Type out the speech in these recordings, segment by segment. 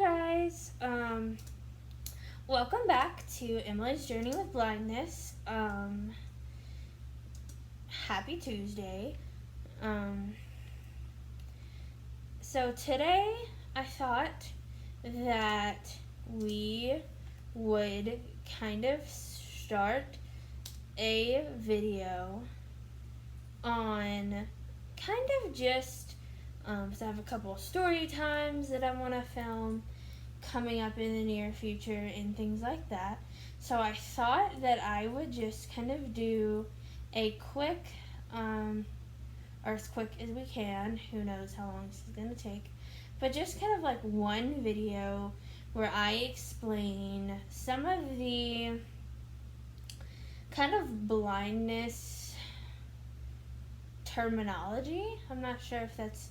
guys. Welcome back to Emily's Journey with Blindness. Happy Tuesday. So today I thought that we would kind of start a video on kind of just because I have a couple of story times that I want to film coming up in the near future and things like that. So I thought that I would just kind of do a quick, or as quick as we can, who knows how long this is going to take, but just kind of like one video where I explain some of the kind of blindness terminology. I'm not sure if that's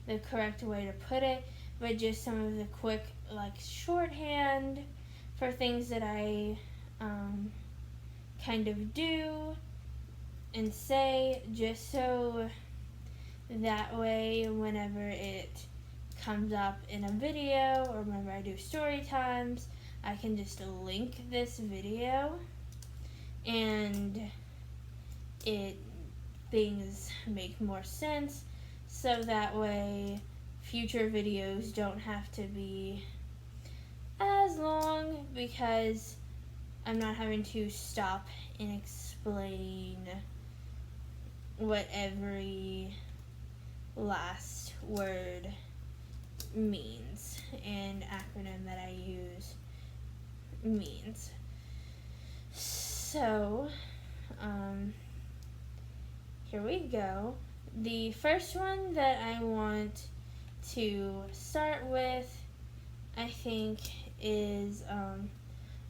the correct way to put it, but just some of the quick shorthand for things that I kind of do and say, just so that way whenever it comes up in a video or whenever I do story times, I can just link this video and things make more sense, so that way future videos don't have to be as long, because I'm not having to stop and explain what every last word means and acronym that I use means. So, here we go. The first one that I want to start with, I think, is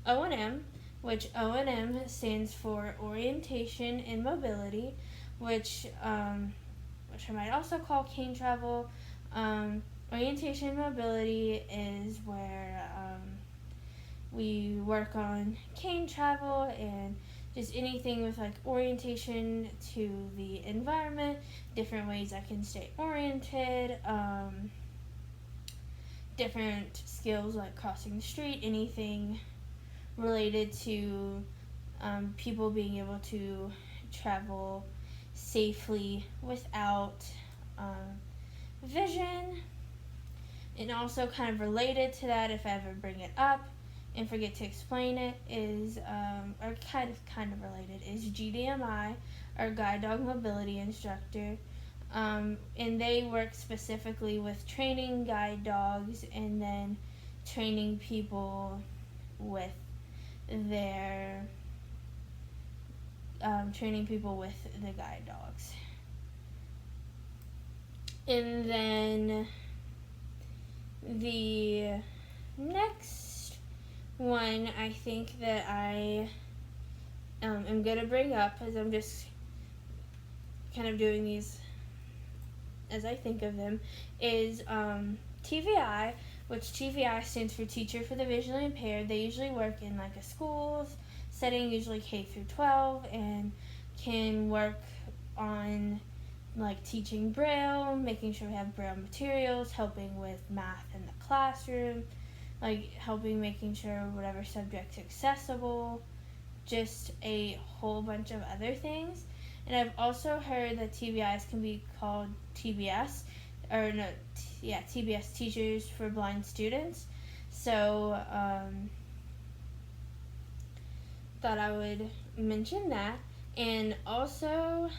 O&M, which O&M stands for Orientation and Mobility, which I might also call cane travel. Orientation and mobility is where we work on cane travel and just anything with orientation to the environment, different ways I can stay oriented, different skills like crossing the street, anything related to people being able to travel safely without vision. And also kind of related to that, if I ever bring it up and forget to explain it, is, or kind of related, is GDMI, or Guide Dog Mobility Instructor. And they work specifically with training guide dogs and then training people with their, the guide dogs. And then the next one I think that I am going to bring up, as I'm just kind of doing these as I think of them, is TVI, which TVI stands for Teacher for the Visually Impaired. They usually work in a school setting, usually K through 12, and can work on teaching Braille, making sure we have Braille materials, helping with math in the classroom, making sure whatever subject's accessible, just a whole bunch of other things. And I've also heard that TBIs can be called TBS, TBS, Teachers for Blind Students. So, thought I would mention that. And also,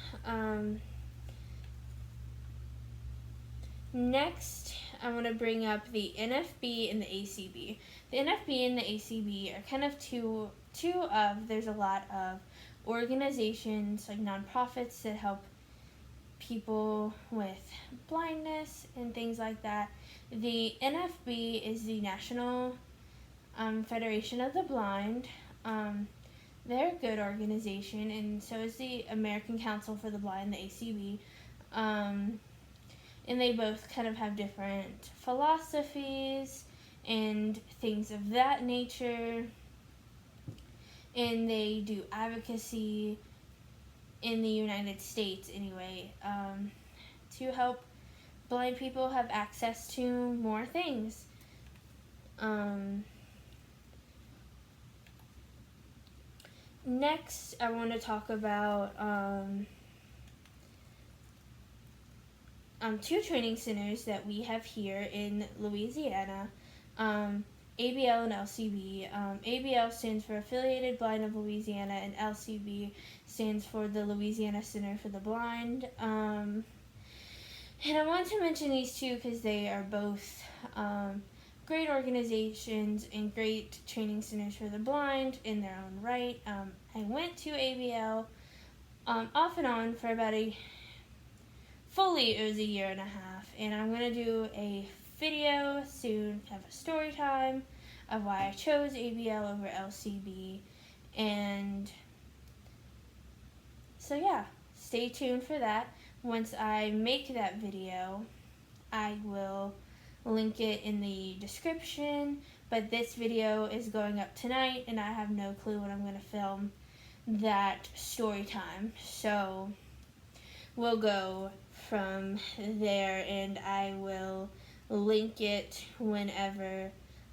next, I want to bring up the NFB and the AACB. The NFB and the AACB are kind of there's a lot of organizations, nonprofits, that help people with blindness and things like that. The NFB is the National Federation of the Blind. They're a good organization, and so is the American Council for the Blind, the AACB. And they both kind of have different philosophies and things of that nature. And they do advocacy in the United States anyway, to help blind people have access to more things. Next, I want to talk about two training centers that we have here in Louisiana, ABL and LCB. ABL stands for Affiliated Blind of Louisiana, and LCB stands for the Louisiana Center for the Blind. And I want to mention these two because they are both great organizations and great training centers for the blind in their own right. I went to ABL off and on for about it was a year and a half, and I'm going to do a video soon, have a story time of why I chose ABL over LCB, and so yeah, stay tuned for that. Once I make that video, I will link it in the description, but this video is going up tonight and I have no clue when I'm going to film that story time, so we'll go from there and I will link it whenever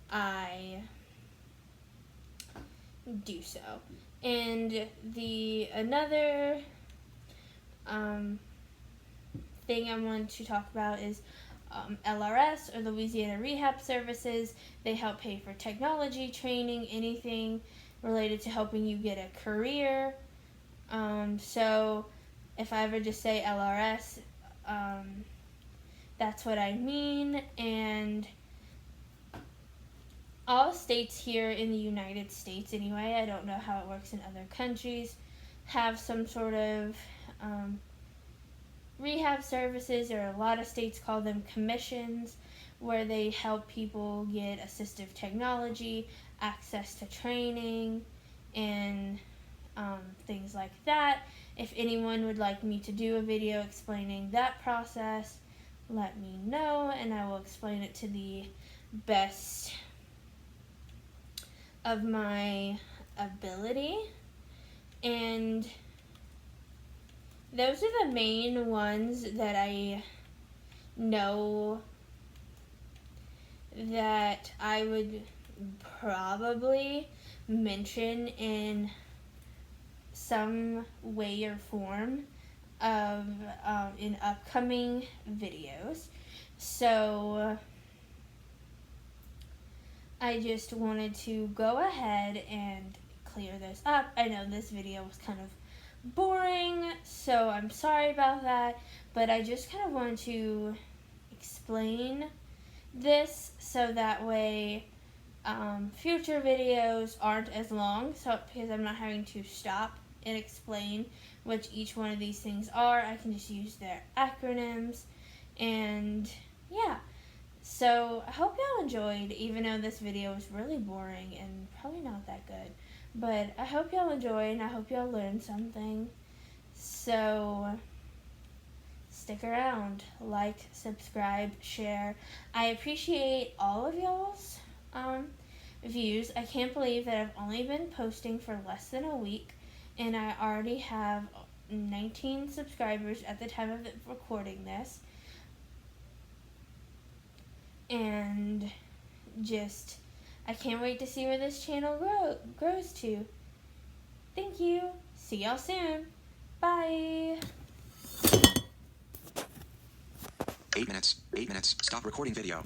I do so. And another thing I want to talk about is LRS, or Louisiana Rehab Services. They help pay for technology, training, anything related to helping you get a career. So if I ever just say LRS, that's what I mean. And all states here in the United States anyway, I don't know how it works in other countries, have some sort of rehab services, or a lot of states call them commissions, where they help people get assistive technology, access to training, and things like that. If anyone would like me to do a video explaining that process, let me know and I will explain it to the best of my ability. And those are the main ones that I know that I would probably mention in some way or form of in upcoming videos. So I just wanted to go ahead and clear those up. I know this video was kind of boring, so I'm sorry about that, but I just kind of wanted to explain this so that way future videos aren't as long, so because I'm not having to stop and explain what each one of these things are. I can just use their acronyms, and yeah. So I hope y'all enjoyed, even though this video was really boring and probably not that good. But I hope y'all enjoyed, and I hope y'all learned something. So stick around, like, subscribe, share. I appreciate all of y'all's views. I can't believe that I've only been posting for less than a week, and I already have 19 subscribers at the time of recording this. And just, I can't wait to see where this channel grows to. Thank you. See y'all soon. Bye. 8 minutes. 8 minutes. Stop recording video.